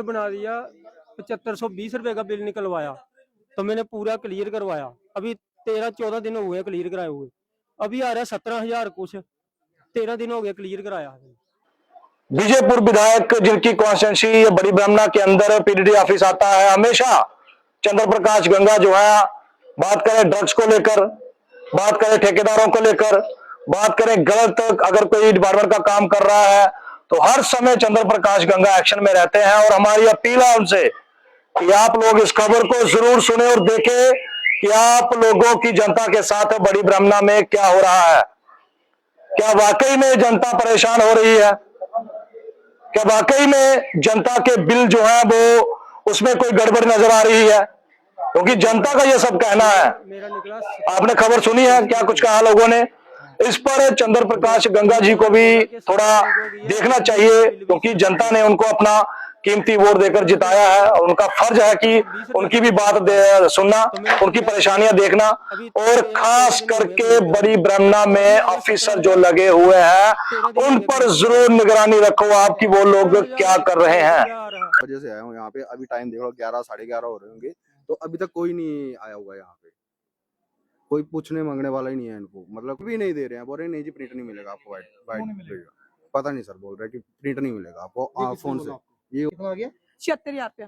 बना दिया 7520 रुपए का बिल निकलवाया, तो मैंने पूरा क्लियर करवाया। अभी 13-14 दिन हुए क्लियर कराए हुए, अभी आ रहा है 17,000 कुछ। 13 दिन हो गए क्लियर कराया। बीजेपुर विधायक जिनकी कॉन्स्टिट्यूंसी बड़ी ब्रह्मणा के अंदर पीडीडी ऑफिस आता है, हमेशा चंद्र प्रकाश गंगा जो है, बात करें ड्रग्स को लेकर, बात करें ठेकेदारों को लेकर, बात करें गलत अगर कोई डिपार्टमेंट का काम कर रहा है तो हर समय चंद्र प्रकाश गंगा एक्शन में रहते हैं। और हमारी अपील है उनसे कि आप लोग इस खबर को जरूर सुने और देखें कि आप लोगों की जनता के साथ बड़ी ब्रह्मणा में क्या हो रहा है। क्या वाकई में जनता परेशान हो रही है? क्या वाकई में जनता के बिल जो है वो उसमें कोई गड़बड़ नजर आ रही है? क्योंकि जनता का ये सब कहना है। आपने खबर सुनी है, क्या कुछ कहा लोगों ने? इस पर चंद्र प्रकाश गंगा जी को भी थोड़ा देखना चाहिए, क्योंकि जनता ने उनको अपना कीमती वोट देकर जिताया है और उनका फर्ज है कि उनकी भी बात सुनना, उनकी परेशानियां देखना। और खास करके बड़ी ब्रह्मणा में ऑफिसर जो लगे हुए हैं उन पर जरूर निगरानी रखो आप कि वो लोग क्या कर रहे हैं। वजह से आया हूँ यहाँ पे। अभी टाइम देख लो 11 साढ़े 11 हो रहे होंगे, तो अभी तक कोई नहीं आया हुआ है यहाँ पे। कोई पूछने मांगने वाला ही नहीं है इनको, मतलब भी नहीं दे रहे हैं। बोल रहे नहीं जी प्रिंट नहीं मिलेगा आपको, वाइट पता नहीं सर, बोल रहे कि प्रिंट नहीं मिलेगा आपको फोन से। ये कितना आ गया? 76,000 रुपया।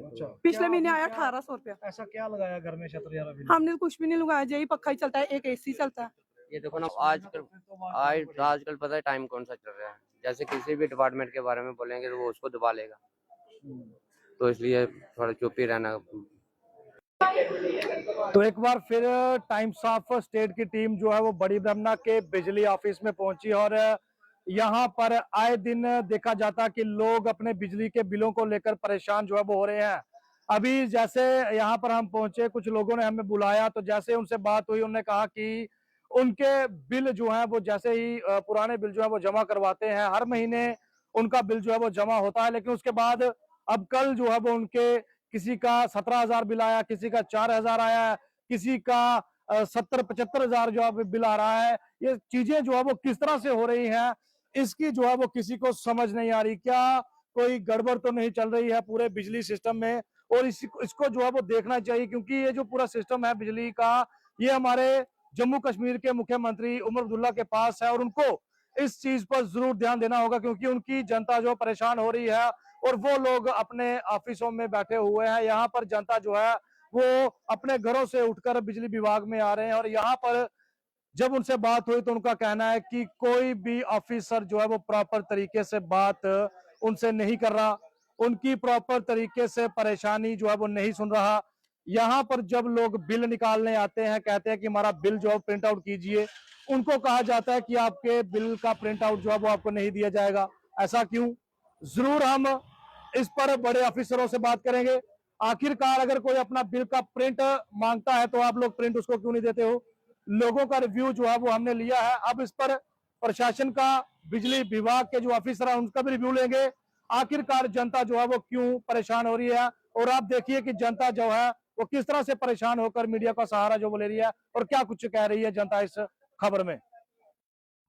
अच्छा, पिछले महीने आया 1,800 रुपया। ऐसा क्या लगाया घर में 76,000 बिल? हमने कुछ भी नहीं लगाया, यही पक्का ही चलता है, एक एसी चलता है। ये देखो ना, आजकल पता है टाइम कौन सा चल रहा है। जैसे किसी भी डिपार्टमेंट के बारे में बोलेंगे तो वो उसको दबा लेगा, तो इसलिए थोड़ा चुप ही रहना। तो एक बार फिर टाइम्स ऑफ स्टेट की टीम जो है वो बड़ी ब्रह्मणा के बिजली ऑफिस में पहुंची और यहाँ पर आए दिन देखा जाता कि लोग अपने बिजली के बिलों को लेकर परेशान जो है वो हो रहे हैं। अभी जैसे यहाँ पर हम पहुंचे, कुछ लोगों ने हमें बुलाया, तो जैसे उनसे बात हुई उन्होंने कहा कि उनके बिल जो है वो जैसे ही पुराने बिल जो है वो जमा करवाते हैं, हर महीने उनका बिल जो है वो जमा होता है, लेकिन उसके बाद अब कल जो है वो उनके किसी का 17,000 बिल आया, किसी का 4,000 आया, किसी का 70-75,000 जो है बिल आ रहा है। ये चीजें जो है वो किस तरह से हो रही हैं, इसकी जो है वो किसी को समझ नहीं आ रही। क्या कोई गड़बड़ तो नहीं चल रही है पूरे बिजली सिस्टम में? और इसको जो है वो देखना चाहिए, क्योंकि ये जो पूरा सिस्टम है बिजली का, ये हमारे जम्मू कश्मीर के मुख्यमंत्री उमर अब्दुल्ला के पास है और उनको इस चीज पर जरूर ध्यान देना होगा, क्योंकि उनकी जनता जो परेशान हो रही है और वो लोग अपने ऑफिसों में बैठे हुए हैं। यहाँ पर जनता जो है वो अपने घरों से उठकर बिजली विभाग में आ रहे हैं और यहाँ पर जब उनसे बात हुई तो उनका कहना है कि कोई भी ऑफिसर जो है वो प्रॉपर तरीके से बात उनसे नहीं कर रहा, उनकी प्रॉपर तरीके से परेशानी जो है वो नहीं सुन रहा। यहाँ पर जब लोग बिल निकालने आते हैं, कहते हैं कि हमारा बिल जो है प्रिंट आउट कीजिए, उनको कहा जाता है कि आपके बिल का प्रिंट आउट जो है वो आपको नहीं दिया जाएगा। ऐसा क्यों? जरूर हम इस पर बड़े ऑफिसरों से बात करेंगे। आखिरकार अगर कोई अपना बिल का प्रिंट मांगता है तो आप लोग प्रिंट उसको क्यों नहीं देते हो? लोगों का रिव्यू जो है वो हमने लिया है, अब इस पर प्रशासन का, बिजली विभाग के जो ऑफिसर है उनका भी रिव्यू लेंगे। आखिरकार जनता जो है वो क्यों परेशान हो रही है, और आप देखिए कि जनता जो है वो किस तरह से परेशान होकर मीडिया का सहारा जो वो ले रही है और क्या कुछ कह रही है जनता इस खबर में।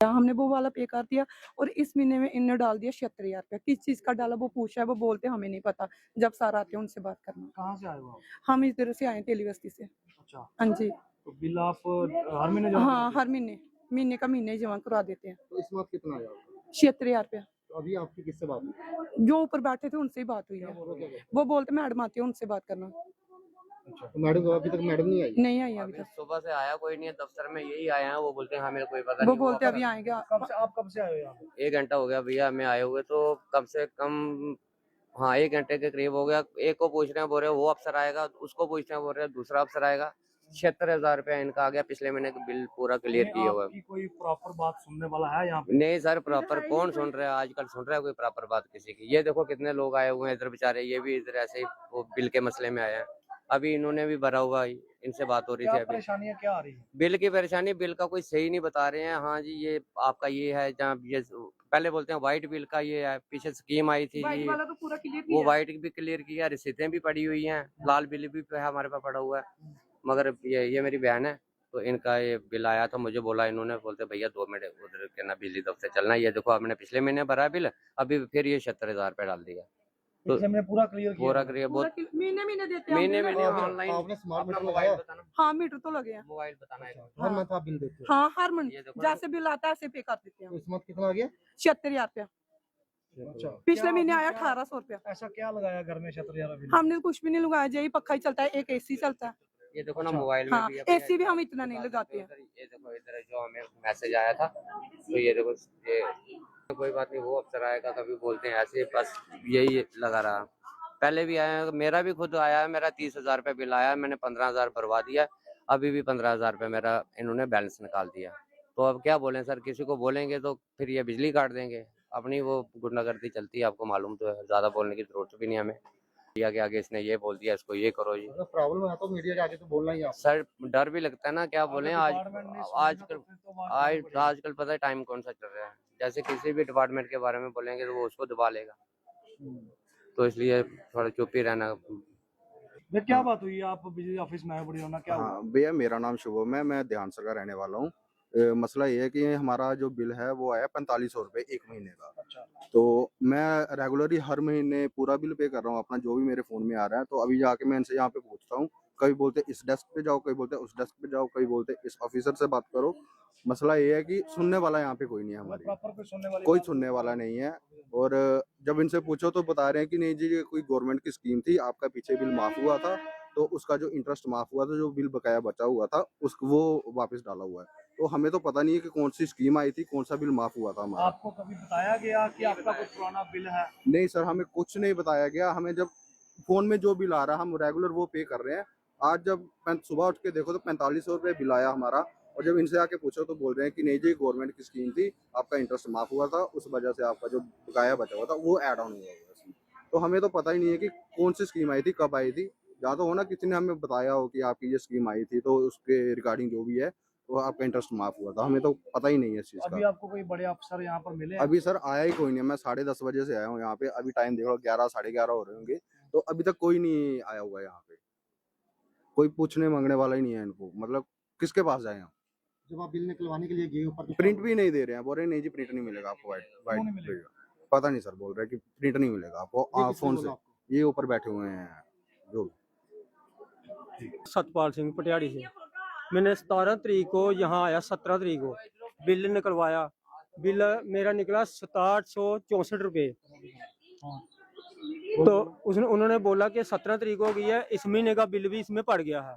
हमने वो वाला पे कर दिया और इस महीने में इनने डाल दिया 76,000 रुपया। किस चीज का डाला वो पूछा है, वो बोलते हमें नहीं पता। जब सर आते हैं उनसे बात करना। कहाँ से आए हो आप? हम इस तरह से आए तेली बस्ती से। अच्छा, हाँ जी। तो बिल आप हर महीने जमा हाँ, करते हर महीने का महीने ही जमा करवा देते हैं। हो? तो इस बात कितना आया आपको? 76,000 रुपया। तो अभी आपकी किससे बात हुई? जो ऊपर बैठे थे उनसे ही बात हुई है। वो बोलते मैडम आती है उनसे बात करना। अच्छा, तो मैडम अभी तक मैडम नहीं आई? नहीं आई अभी तक। सुबह से आया कोई नहीं है, दफ्तर में यही आया है। वो बोलते हैं हाँ मेरे कोई पता वो नहीं। बोलते अभी आएंगे। आप कब से आए हो यहाँ पे? 1 घंटा हो गया भैया हमें आए हुए, तो कम से कम हाँ 1 घंटे के करीब हो गया। एक को पूछ रहे हैं, बोल रहे वो अफसर आएगा, उसको पूछ रहे हैं, बोल रहे दूसरा अफसर आएगा। 76,000 रुपया इनका आ गया, पिछले महीने का बिल पूरा क्लियर किया हुआ है। कोई प्रॉपर बात सुनने वाला है यहाँ पे? नहीं सर, प्रॉपर कौन सुन रहा है आजकल? सुन रहा है कोई प्रॉपर बात किसी की? ये देखो कितने लोग आए हुए हैं इधर बेचारे, ये भी इधर ऐसे ही वो बिल के मसले में आए हैं। अभी इन्होंने भी भरा हुआ है, इनसे बात हो रही थी। अभी परेशानियाँ क्या आ रही है? बिल की परेशानी, बिल का कोई सही नहीं बता रहे हैं। हाँ जी ये आपका ये है, जहाँ ये पहले बोलते हैं व्हाइट बिल का ये है, पीछे स्कीम आई थी जी, तो पूरा क्लियर वो व्हाइट भी क्लियर किया, रसीदें भी पड़ी हुई हैं, लाल बिल भी हमारे पास पड़ा हुआ है। मगर ये मेरी बहन है, तो इनका ये बिल आया था, मुझे बोला इन्होंने, बोलते भैया 2 मिनट उधर के ना बिजली दफ्तर चलना। ये देखो आपने पिछले महीने भरा बिल, अभी फिर ये 76,000 रुपये डाल दिया। पिछले महीने पूरा क्लियर किया पूरा था। क्लियर पूरा बहुत महीने महीने देते हैं महीने हम में बिल। ऑनलाइन आपने स्मार्ट अपना मीटर मोबाइल लगाया? बताना, हाँ मीटर तो लगे हैं। मोबाइल बताना है। हर हाँ। मंथ आप बिल देते हो? हाँ हर मंथ ये देखो ना। जैसे बिल आता है ऐसे पे कर देते तो हैं। इस मंथ कितना आ गया? 76,000 रुपया। अच्छा, पिछले क्या महीने आपने आया क्या- 1800 रुपया। ऐसा क्या लगाया घर में 76,000 बिल? हमने कुछ भी नहीं लगाया, यही पक्का ही चलता है, एक एसी चलता है। ये देखो ना अच्छा। मोबाइल में हाँ भी अभी एसी भी हम इतना नहीं बता देते लगाते हैं। उधर, ये देखो इधर जो हमें मैसेज आया था, तो ये देखो ये कोई बात नहीं, वो अफसर आएगा कभी बोलते हैं ऐसे, बस यही लगा रहा। पहले भी आया, मेरा भी खुद आया है, मेरा 30,000 रुपये बिल आया, मैंने 15,000 भरवा दिया, अभी भी 15,000 रुपये मेरा इन्होंने बैलेंस निकाल दिया। तो अब क्या बोलें सर, किसी को बोलेंगे तो फिर ये बिजली काट देंगे। अपनी वो गुंडागर्दी चलती है, आपको मालूम तो है, ज़्यादा बोलने की जरूरत भी नहीं हमें। मीडिया के आगे इसने ये बोल दिया, इसको ये करो जी। अगर प्रॉब्लम है तो मीडिया के आगे तो बोलना ही है आपको। सर डर भी लगता है ना, क्या बोलें आज डिपार्टमेंट ने सुना आजकल तो फिर तो बात करनी पड़ेगी। आजकल पता है टाइम कौन सा चल रहा है, जैसे किसी भी डिपार्टमेंट के बारे में बोलेंगे तो वो उसको दबा लेगा, तो इसलिए थोड़ा चुप ही रहना। भैया क्या बात हुई, आप बिजली ऑफिस में आए, बड़ी होना क्या हुआ? हाँ भैया, मेरा नाम शुभम है, मैं ध्यान का रहने वाला हूँ। मसला ये है कि हमारा जो बिल है वो आया 4500 रुपये एक महीने का। अच्छा, तो मैं रेगुलरली हर महीने पूरा बिल पे कर रहा हूँ अपना, जो भी मेरे फ़ोन में आ रहा है। तो अभी जाके मैं इनसे यहाँ पे पूछता हूँ, कभी बोलते इस डेस्क पे जाओ, कभी बोलते उस डेस्क पे जाओ, कभी बोलते इस ऑफिसर से बात करो। मसला ये है कि सुनने वाला यहाँ पे कोई नहीं है हमारी, प्रॉपर कोई सुनने वाली कोई बात सुनने वाला नहीं है। और जब इनसे पूछो तो बता रहे हैं कि नहीं जी, ये कोई गवर्नमेंट की स्कीम थी, आपका पीछे बिल माफ हुआ था, तो उसका जो इंटरेस्ट माफ हुआ था, जो बिल बकाया बचा हुआ था उस वो वापस डाला हुआ है। तो हमें तो पता नहीं है कि कौन सी स्कीम आई थी, कौन सा बिल माफ हुआ था हमारा। आपको कभी बताया गया कि आपका कुछ पुराना बिल है? नहीं सर, हमें कुछ नहीं बताया गया। हमें जब फोन में जो बिल आ रहा है हम रेगुलर वो पे कर रहे हैं। आज जब सुबह उठ के देखो तो 4500 रुपये बिल आया हमारा, और जब इनसे आके पूछो तो बोल रहे हैं कि नहीं जी, गवर्नमेंट की स्कीम थी, आपका इंटरेस्ट माफ हुआ था, उस वजह से आपका जो बकाया बचा हुआ था वो ऐड ऑन हुआ हुआ है। तो हमें तो पता ही नहीं है कि कौन सी स्कीम आई थी, कब आई थी। जहाँ तो हो ना, किसी ने हमें बताया हो कि आपकी ये स्कीम आई थी, तो उसके रिगार्डिंग जो भी है तो आपका इंटरेस्ट माफ हुआ था, हमें तो पता ही नहीं है इस चीज़ अभी का। आपको कोई बड़े अफसर यहाँ पर मिले हैं? अभी सर आया ही कोई नहीं है। मैं 10:30 बजे से आया हूँ यहाँ पे, अभी टाइम देख लो 11 साढ़े 11 हो रहे होंगे, तो अभी तक कोई नहीं आया हुआ है यहाँ पे। कोई पूछने मांगने वाला ही नहीं है इनको, मतलब किसके पास जाए हम। जब आप बिल निकलवाने के लिए गए ऊपर तो प्रिंट भी नहीं दे रहे हैं, बोल रहे नहीं जी प्रिंट नहीं मिलेगा आपको, वाइट क्यों नहीं वाइट मिलेगा? पता नहीं सर, बोल रहे हैं कि प्रिंट नहीं मिलेगा आपको फोन से। ये ऊपर बैठे हुए हैं जो। सतपाल सिंह पटियाड़ी से। मैंने 17 तारीख को यहाँ आया, 17 तारीख को बिल निकलवाया। बिल मेरा निकला 6764 रुपये। तो उन्होंने बोला कि 17 तारीख हो गई है, इस महीने का बिल भी इसमें पड़ गया है,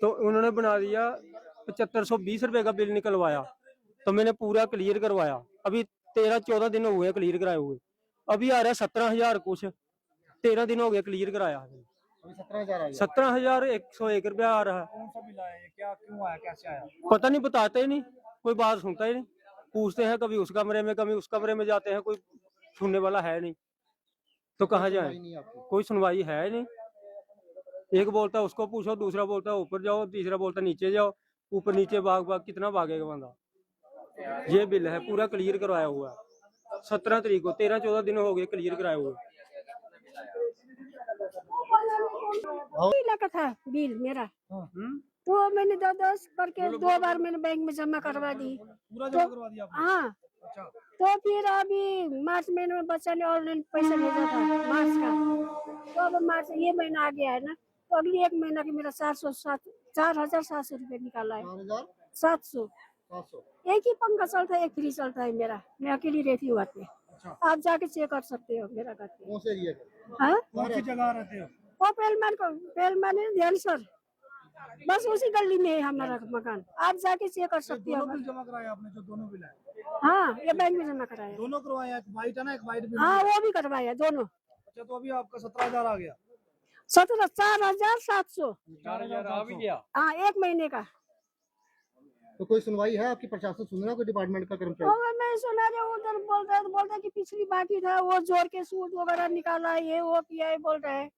तो उन्होंने बना दिया 7520 रुपये का बिल निकलवाया। तो मैंने पूरा क्लियर करवाया, अभी 13-14 दिन हुए हैं क्लियर कराए हुए। अभी आ रहा है 17,000 कुछ, 13 दिन हो गए क्लियर कराया। अभी 17,000 आ गया। 17,101 रुपया आ रहा है। कौन सा बिल आया, ये क्या क्यों आया, कैसे आया? पता नहीं, बताते ही नहीं, कोई बात सुनता ही नहीं। पूछते हैं कभी उस कमरे में, कभी उस कमरे में जाते हैं, कोई सुनने वाला है नहीं, तो कहाँ जाए? नहीं आपकी। कोई सुनवाई है नहीं। एक बोलता है उसको पूछो, दूसरा बोलता है ऊपर जाओ, तीसरा बोलता है नीचे जाओ। ऊपर नीचे भाग भाग कितना भागेगा बंदा। ये बिल है पूरा क्लियर करवाया हुआ है 17 तारीख को, 13-14 दिन हो गए क्लियर कराए हुए। लगा था बिल मेरा, तो मैंने 10 करके 2 बार मैंने बैंक में जमा करवा दी। पूरा जमा करवा दिया आपने? हाँ, अच्छा, तो फिर अभी मार्च महीने में बच्चा ने ऑनलाइन पैसा भेजा था मार्च का, तो अब मार्च ये महीना आ गया है ना, तो अगली 1 महीना की मेरा 4,700 रुपये निकाला है। 700। 700। एक ही पंखा चलता है, एक फ्री चलता है मेरा, मैं अकेली रहती हूँ घर पे। आप जाके चेक कर सकते हो मेरा घर पे। कौन से एरिया का? हाँ, कौन सी जगह रहते हो? वो पेलमान है ध्यान सर, बस उसी गली में है हमारा मकान। आप जाके चेक कर सकते हो। दोनों बिल जमा कराया आपने, जो दोनों बिल है? हाँ, ये बैंक में जमा कराया। दोनों करवाया, एक वाइट है ना, एक वाइट बिल? हाँ, वो भी करवाया दोनों। अच्छा, तो अभी आपका 17,000 आ गया। 4,700। 4,000 आ भी गया। हाँ, 1 महीने का। तो कोई सुनवाई है आपकी? प्रशासन सुन रहा, कोई डिपार्टमेंट का कर्मचारी? और मैं सुना रहा हूँ, उधर बोलता है कि पिछली बाकी था, वो जोड़ के सूद वगैरह निकाला, ये वो किया है, बोल रहा है।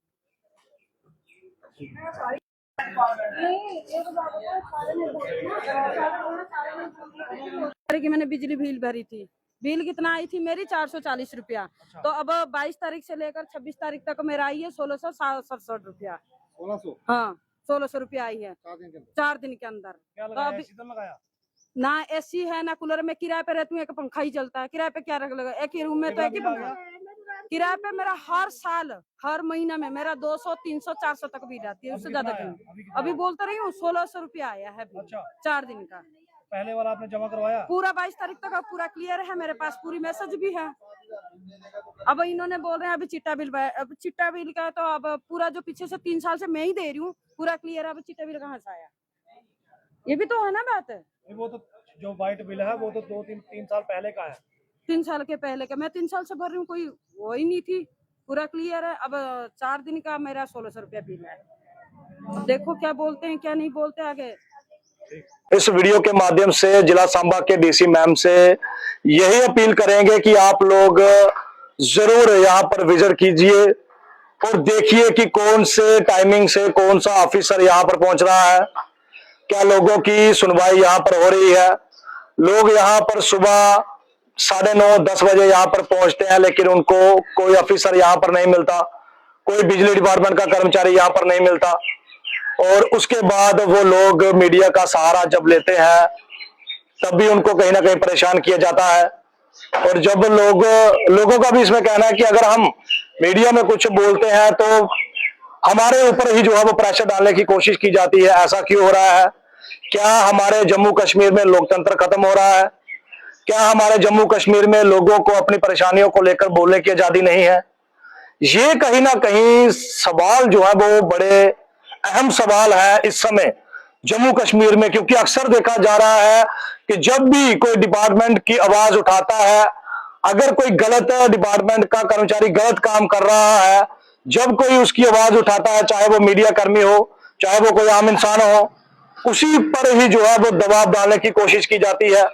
कि मैंने बिजली बिल भरी थी, बिल कितना आई थी मेरी 440 रुपया। तो अब 22 तारीख से लेकर 26 तारीख तक मेरा आई है 1667 रुपया। 1600। हाँ, 1600 रुपया आई है 4 दिन के अंदर। 4 दिन के अंदर। क्या तो लगाया? अभी एसी तो लगाया? ना एसी है ना कूलर, में किराए पे रहती हूँ, एक पंखा ही चलता है। किराए पे क्या रख लगा, एक ही रूम में तो एक ही पंखा। किराए पे मेरा हर साल हर महीना में मेरा 200 300 400 तक भी जाती है, उससे अभी ज्यादा कितना नहीं। आया? अभी कितना अभी आया? बोलते रही हूँ 1600 रुपया आया है अभी। अच्छा। 4 दिन का पहले वाला आपने जमा करवाया? पूरा 22 तारीख तक पूरा क्लियर है, मेरे पास पूरी मैसेज भी है। अब इन्होंने बोल रहे हैं अभी चिट्टा बिल, अब चिट्टा बिल का तो अब पूरा जो पीछे से 3 साल से मैं ही दे रही हूँ पूरा क्लियर है, अब चिट्टा बिल कहाँ से आया? ये भी तो है ना बात है। वो तो जो वाइट बिल है वो तो 2-3 साल पहले का है। 3 साल के पहले का, मैं 3 साल से भर रही हूँ, कोई वो ही नहीं थी, पूरा क्लियर है। अब 4 दिन का मेरा 1600 रुपया बिल है। अब देखो क्या बोलते हैं क्या नहीं बोलते आगे। इस वीडियो के माध्यम से जिला सांबा के डीसी मैम से यही अपील करेंगे कि आप लोग जरूर यहाँ पर विजिट कीजिए और देखिए कि कौन से टाइमिंग से कौन सा ऑफिसर यहाँ पर पहुंच रहा है, क्या लोगों की सुनवाई यहाँ पर हो रही है। लोग यहाँ पर सुबह 9:30-10 बजे यहाँ पर पहुंचते हैं, लेकिन उनको कोई ऑफिसर यहाँ पर नहीं मिलता, कोई बिजली डिपार्टमेंट का कर्मचारी यहाँ पर नहीं मिलता, और उसके बाद वो लोग मीडिया का सहारा जब लेते हैं तब भी उनको कहीं ना कहीं परेशान किया जाता है। और जब लोगों का भी इसमें कहना है कि अगर हम मीडिया में कुछ बोलते हैं तो हमारे ऊपर ही जो है वो प्रेशर डालने की कोशिश की जाती है। ऐसा क्यों हो रहा है? क्या हमारे जम्मू कश्मीर में लोकतंत्र खत्म हो रहा है? क्या हमारे जम्मू कश्मीर में लोगों को अपनी परेशानियों को लेकर बोलने की आजादी नहीं है? ये कहीं ना कहीं सवाल जो है वो बड़े अहम सवाल है इस समय जम्मू कश्मीर में, क्योंकि अक्सर देखा जा रहा है कि जब भी कोई डिपार्टमेंट की आवाज उठाता है, अगर कोई गलत डिपार्टमेंट का कर्मचारी गलत काम कर रहा है, जब कोई उसकी आवाज उठाता है, चाहे वो मीडिया कर्मी हो, चाहे वो कोई आम इंसान हो, उसी पर ही जो है वो दबाव डालने की कोशिश की जाती है,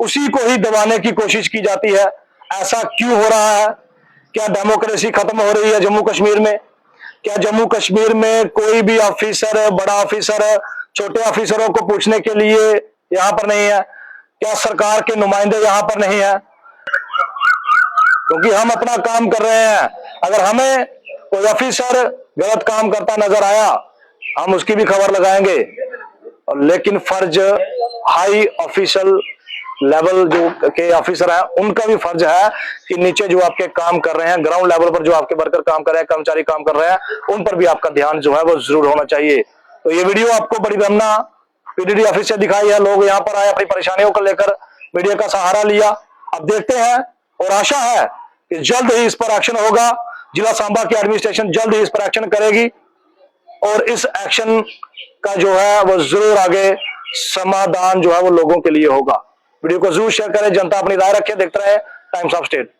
उसी को ही दबाने की कोशिश की जाती है। ऐसा क्यों हो रहा है? क्या डेमोक्रेसी खत्म हो रही है जम्मू कश्मीर में? क्या जम्मू कश्मीर में कोई भी ऑफिसर, बड़ा ऑफिसर छोटे ऑफिसरों को पूछने के लिए यहाँ पर नहीं है? क्या सरकार के नुमाइंदे यहाँ पर नहीं है? क्योंकि हम अपना काम कर रहे हैं। अगर हमें कोई ऑफिसर गलत काम करता नजर आया, हम उसकी भी खबर लगाएंगे। लेकिन फर्ज हाई ऑफिशियल लेवल जो के ऑफिसर हैं उनका भी फर्ज है कि नीचे जो आपके काम कर रहे हैं, ग्राउंड लेवल पर जो आपके वर्कर काम कर रहे हैं, कर्मचारी काम कर रहे हैं, उन पर भी आपका ध्यान जो है वो जरूर होना चाहिए। तो ये वीडियो आपको बड़ी ब्रह्मना पीडीडी ऑफिस से दिखाई है। लोग यहाँ पर आए, अपनी परेशानियों को लेकर मीडिया का सहारा लिया। अब देखते हैं और आशा है कि जल्द ही इस पर एक्शन होगा। जिला सांबा की एडमिनिस्ट्रेशन जल्द ही इस पर एक्शन करेगी और इस एक्शन का जो है वो जरूर आगे समाधान जो है वो लोगों के लिए होगा। वीडियो को जरूर शेयर करें, जनता अपनी राय रखे। देखते रहे टाइम्स ऑफ स्टेट।